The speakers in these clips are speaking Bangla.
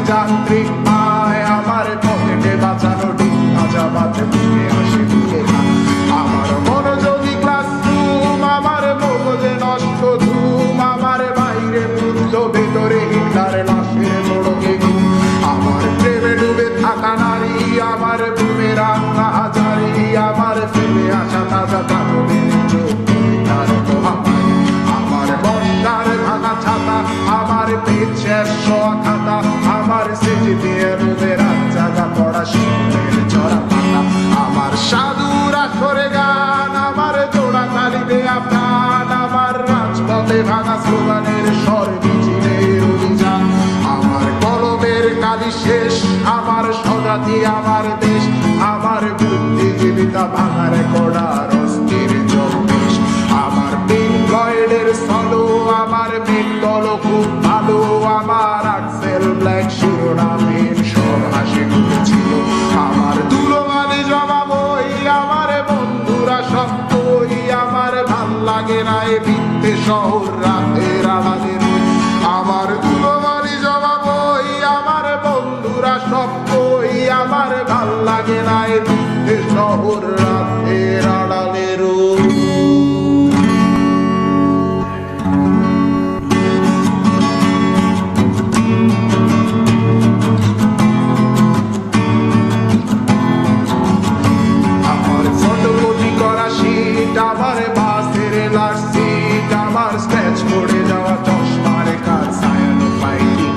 যান্ত্রিক মায় আমার পকেটে বাঁচানো ডিম ভাজা বাতে বুকে হাসি বুকে আমার মনোযোগী ক্লাসরুম আমার মগজে নষ্ট ধুম আমার বাইরে বুদ্ধ ভেতরে হিটলার লাশের মোড়কে ঘুম আমার প্রেমে ডুবে থাকা নারী আমার বুমের আঙ্গা হাজারি আমার ফেলে আসা তাজা কাপড়ের তার মহামারী আমার বর্ষার ভাঙা ছাতা আমার পেট শেষ খাতা আমার সেজে দিয়ে রোদের জায়গা পড়া শীতের চড়া পাতা আমার সাধুরা সরে গান আমার জোড়া তালিতে আপনার আমার রাজপথে ভাঙা স্লোগানের স্বর মিছিলের অভিযান আমার কলমের কালি শেষ আমার স্বজাতি আমার দেশ আমার বুদ্ধিজীবিতা ভাঙার কড়ার অস্থির জন্মেশ আমার পিঙ্ক ফ্লয়েডের সলো আমার বেঙ্গল খুব ভালো আমার আক্সেল ব্ল্যাক শিরোনামের সব হাসি মুখেছিল আমার দুলোমালি জবাব ওই আমার বন্ধুরা সব কই আমার ভাল লাগে না এ ভিত্তে শহর রাতের আড়ালের আমার দুলোমালি জবাব ওই আমার বন্ধুরা সব কই আমার ভাল লাগে না এ ভিত্তে শহর রাতের আড়ালের আমার বাসের লাস্ট সিট আমার স্ক্র্যাচ পড়ে যাওয়া চশমার কাজ সায়ানো ফাইটিং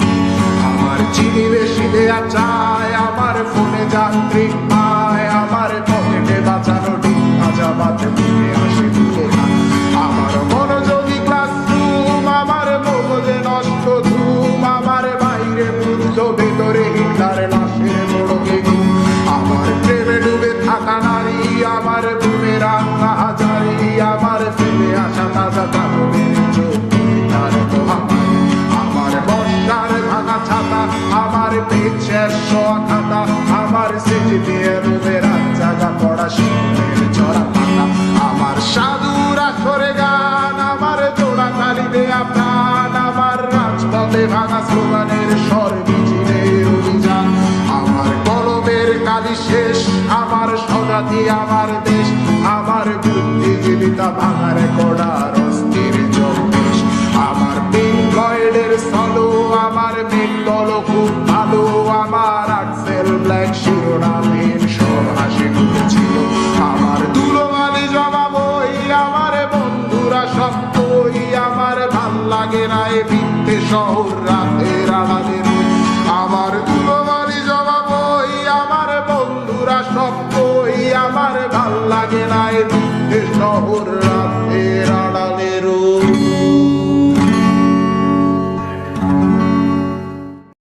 আমার চিনি বেশি দেয়া চায় আমার ফোনে যান্ত্রিক পায় আমার পকেটে বাঁচানো ডিম ভাজা বাতে বুকে হাসি বুকে আমার মনোযোগী ক্লাসরুম আমার মগজে নষ্ট ধুম আমার বাইরে বুদ্ধ ভেতরে হিটলার লাশের মোড়কে ঘুম আমার প্রেমে ডুবে থাকা নারী আমার বুমের আঙ্গা হাজারি আমার ফেলে আসা তাজা কাপড়ের তার মহামারী আমার বর্ষার ভাঙা ছাতা আমার পেট শেষ খাতা আমার সেজে দিয়ে রোদের জায়গা পড়া শীতের চড়া পাতা আমার সাধুরা সরে গান আমার জোড়া তালিতে আপনার আমার রাজপথে ভাঙা স্লোগানের স্বর মিছিলের অভিযান আমার কলমের কালি শেষ আমার স্বজাতি আমার দেশ আমার বুদ্ধিজীবিতা ভাঙার কড়ার অস্থির জন্মেশ আমার পিঙ্ক ফ্লয়েডের সলো আমার বেঙ্গল খুব ভালো আমার আক্সেল ব্ল্যাক শিরোনামের সব হাসি মুখেছিল আমার দুলোমালি জবাব ওই আমার বন্ধুরা সব কই আমার ভাল লাগে না এ ভিত্তে শহর রাতের আড়ালের আমার দুলোমালি জবাব ওই আমার বন্ধুরা সব কই আমার ভাল লাগে না এ ভিত্তে শহর